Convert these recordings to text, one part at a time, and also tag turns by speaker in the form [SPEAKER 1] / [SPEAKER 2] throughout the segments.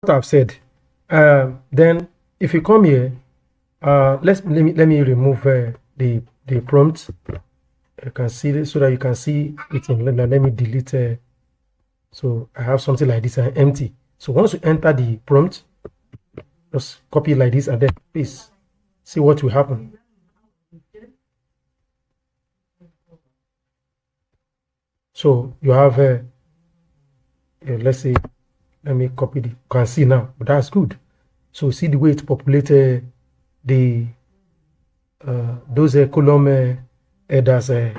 [SPEAKER 1] what I've said. Then if you come here, let me remove the prompt. You can see this so that you can see it. Let me delete. So I have something like this empty. So once you enter the prompt, just copy it like this and then paste. See what will happen. So you have let's say, let me copy you can see now, but that's good. So see the way it populated the those column headers. The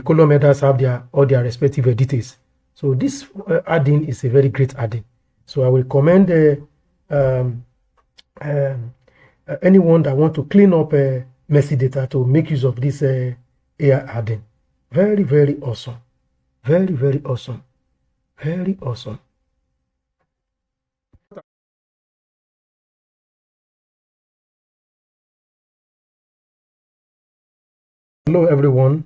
[SPEAKER 1] column headers have all their respective details. So this add-in is a very great add-in. So I will recommend anyone that want to clean up messy data to make use of this AI add-in. Very, very awesome. Very, very awesome. Very awesome. Hello, everyone,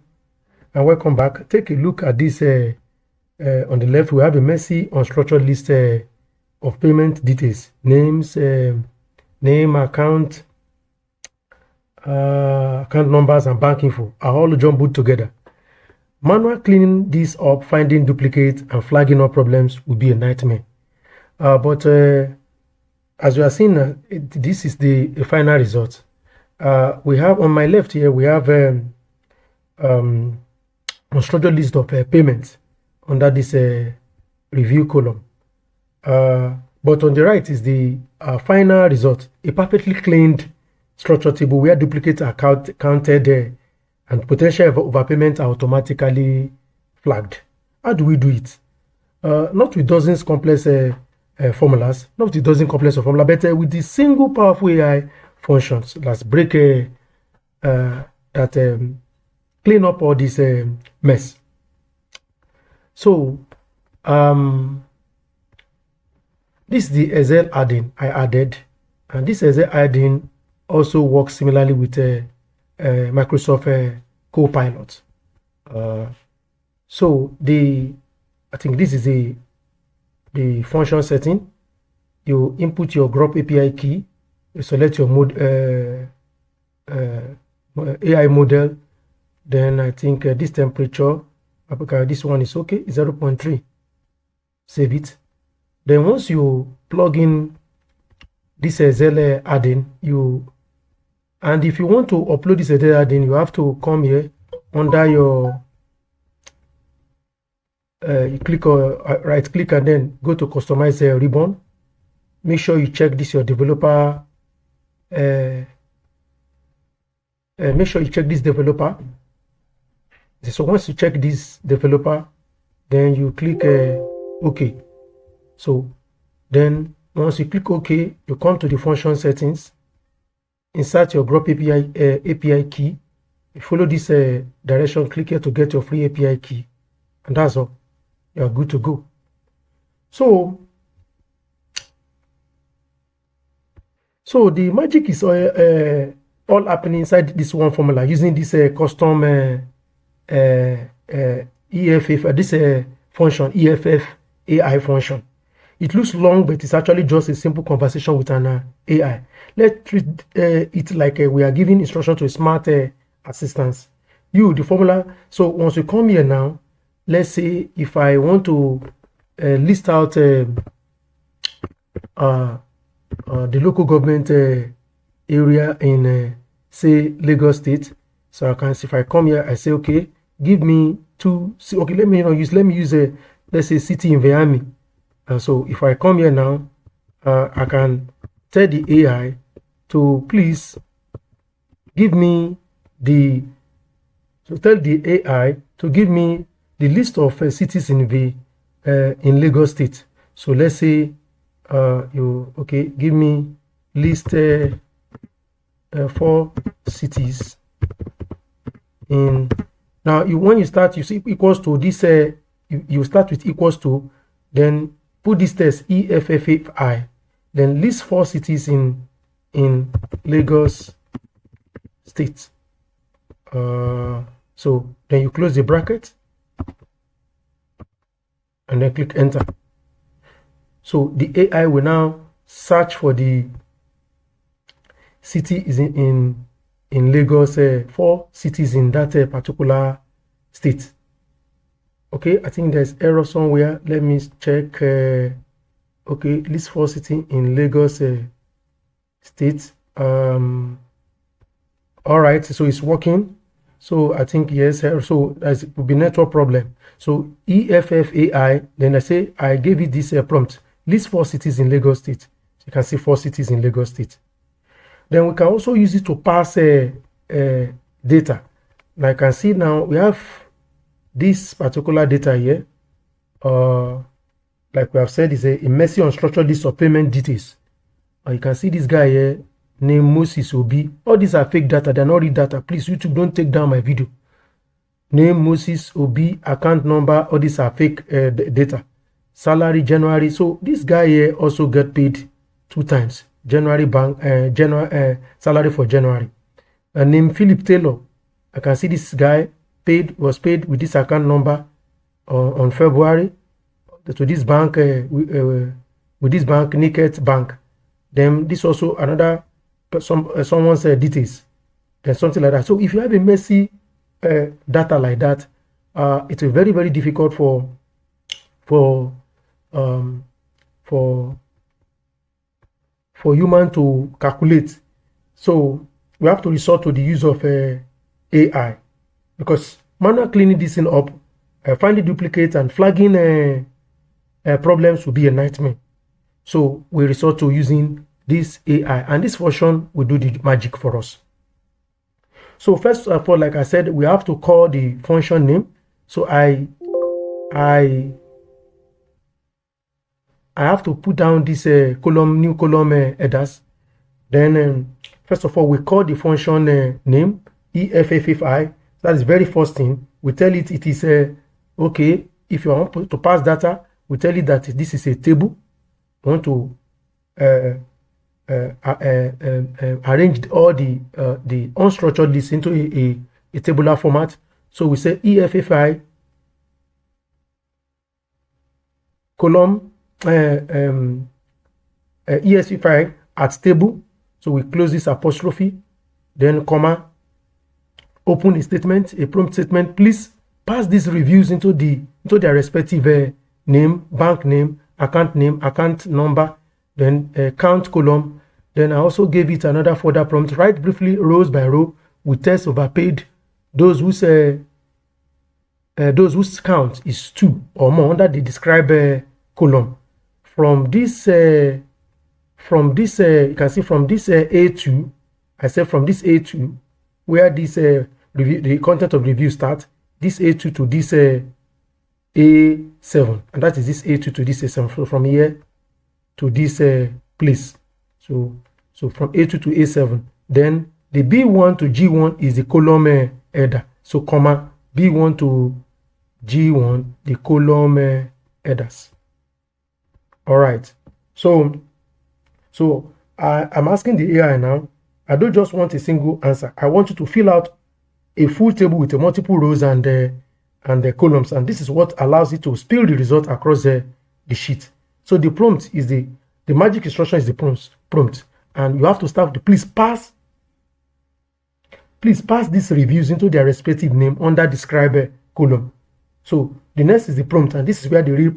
[SPEAKER 1] and welcome back. Take a look at this. On the left, we have a messy, unstructured list of payment details, names, name, account numbers, and bank info are all jumbled together. Manual cleaning this up, finding duplicates, and flagging up problems would be a nightmare. But as you are seeing, this is the final result. We have on my left here, we have unstructured list of payments under this review column. But on the right is the final result, a perfectly cleaned structure table where duplicates are counted and potential overpayments are automatically flagged. How do we do it? Not with dozens complex formulas, not with dozens complex formula, but with the single powerful AI functions. Let's break that clean up all this mess. So this is the Excel add-in I added, and this Excel add-in also works similarly with Microsoft Copilot. So I think this is the function setting. You input your grep API key, you select your AI model. Then I think this temperature, this one is okay, 0.3. Save it. Then once you plug in this Excel add-in, and if you want to upload this Excel add-in, you have to come here under your you click or right click and then go to customize ribbon. Make sure you check this your developer. Make sure you check this developer. So once you check this developer, then you click OK. So then once you click OK, you come to the function settings, insert your grep API key. You follow this direction, click here to get your free API key, and that's all. You are good to go. So the magic is all happening inside this one formula using this custom EFF, this function, EFF AI function. It looks long, but it's actually just a simple conversation with an AI. Let's treat it like we are giving instruction to a smart assistant. The formula. So once you come here now, let's say if I want to list out the local government area in say Lagos State. So I can see, if I come here, I say, okay, give me okay, let me use let's say city in Miami. And so if I come here now, I can tell the AI to please give me tell the AI to give me the list of cities in Lagos State. So let's say give me list 4 cities in. Now when you start, you see equals to this. You start with equals to, then put this test EFFI, then list 4 cities in Lagos State. So then you close the bracket and then click enter. So the AI will now search for the city is in Lagos, 4 cities in that particular state. Okay, I think there's error somewhere. Let me check. Okay, list 4 cities in Lagos state. All right, so it's working. So I think yes. So that will be network problem. So EFFAI. Then I say I gave it this prompt. List 4 cities in Lagos state. So you can see 4 cities in Lagos state. Then we can also use it to pass data. Like I can see now we have this particular data here. Like we have said, is a messy unstructured list of payment details. You can see this guy here named Moses Obi. All these are fake data. They're not real data. Please, YouTube, don't take down my video. Name Moses Obi, account number. All these are fake data. Salary January. So this guy here also get paid 2 times. January bank salary for January. Name Philip Taylor. I can see this guy was paid with this account number on February to this bank with this bank, Naked Bank. Then this also another someone's details, then something like that. So if you have a messy data like that, it's very, very difficult for human to calculate. So we have to resort to the use of AI, because manual cleaning this thing up, finding duplicates and flagging problems will be a nightmare. So we resort to using this AI, and this version will do the magic for us. So first of all, like I said, we have to call the function name. So I have to put down this new column headers. Then first of all, we call the function name EFFI. That is very first thing. We tell it is okay. If you want to pass data, we tell it that this is a table. We want to arrange all the unstructured list into a tabular format. So we say EFFI column ESFI at table. So we close this apostrophe, then comma, open a statement, a prompt statement. Please pass these reviews into their respective name, bank name, account number, then count column. Then I also gave it another further prompt. Write briefly rows by row with tests overpaid those whose count is 2 or more under the describe column. From this you can see from this A2, I said from this A2 where this review, the content of review starts, this A2 to this A7, and that is this A2 to this A7. So from here to this place, so from A2 to A7. Then the B1 to G1 is the column header. So comma B1 to G1, the column headers. All right. So I'm asking the AI now. I don't just want a single answer. I want you to fill out a full table with multiple rows and the columns, and this is what allows it to spill the result across the sheet. So the prompt is the magic instruction is the prompt, and you have to start with please pass these reviews into their respective name under describe column. So the next is the prompt, and this is where the real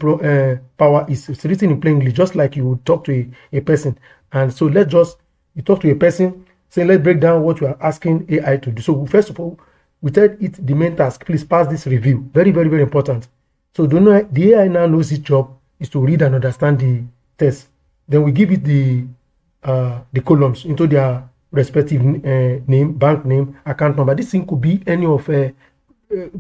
[SPEAKER 1] power is. It's written in plain English, just like you would talk to a person. And so you talk to a person, say let's break down what you are asking AI to do. So first of all, we tell it the main task, please pass this review. Very, very, very important. So the AI now knows its job is to read and understand the test. Then we give it the columns into their respective name, bank name, account number. This thing could be any of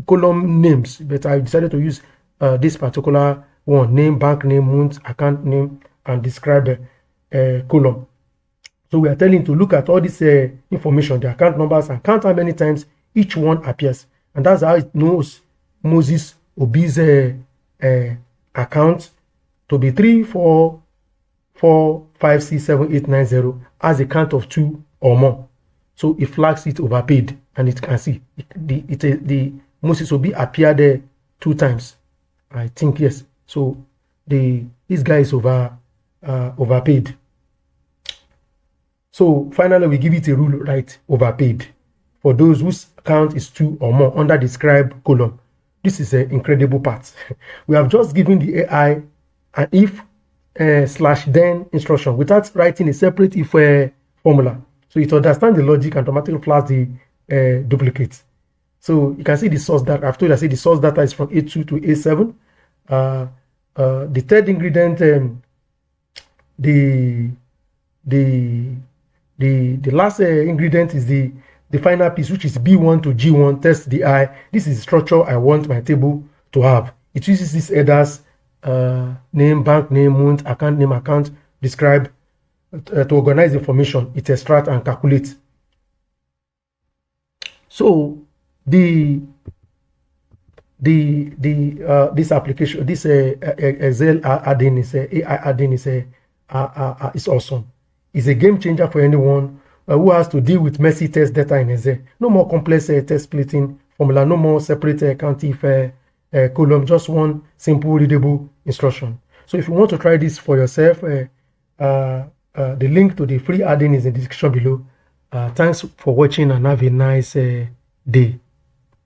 [SPEAKER 1] column names, but I decided to use this particular one: name, bank name, month, account name, and describe column. So we are telling to look at all this information, the account numbers, and count how many times each one appears, and that's how it knows Moses Obi's account to be 3, 4, 5, 6, 7, 8, 9, 0 as a count of 2 or more. So it flags it overpaid, and it can see the Moses Obi appeared there 2 times, I think. Yes. So this guy is overpaid. So finally, we give it a rule, right? Overpaid. For those whose count is 2 or more under the scribe column. This is an incredible part. We have just given the AI an if /then instruction without writing a separate if formula. So it understands the logic and automatically flags the duplicates. So you can see the source data. I've told you, I say the source data is from A2 to A7. The third ingredient, the last ingredient is the final piece, which is B1 to G1, test the I. This is the structure I want my table to have. It uses these headers, name, bank name, month, account name, account, describe, to organize information. It extracts and calculates. So this application, this Excel add-in is AI add-in is awesome. It's a game changer for anyone who has to deal with messy test data in Excel. No more complex test splitting formula, no more separate COUNTIFS column, just one simple readable instruction. So if you want to try this for yourself, the link to the free add-in is in the description below. Thanks for watching and have a nice day.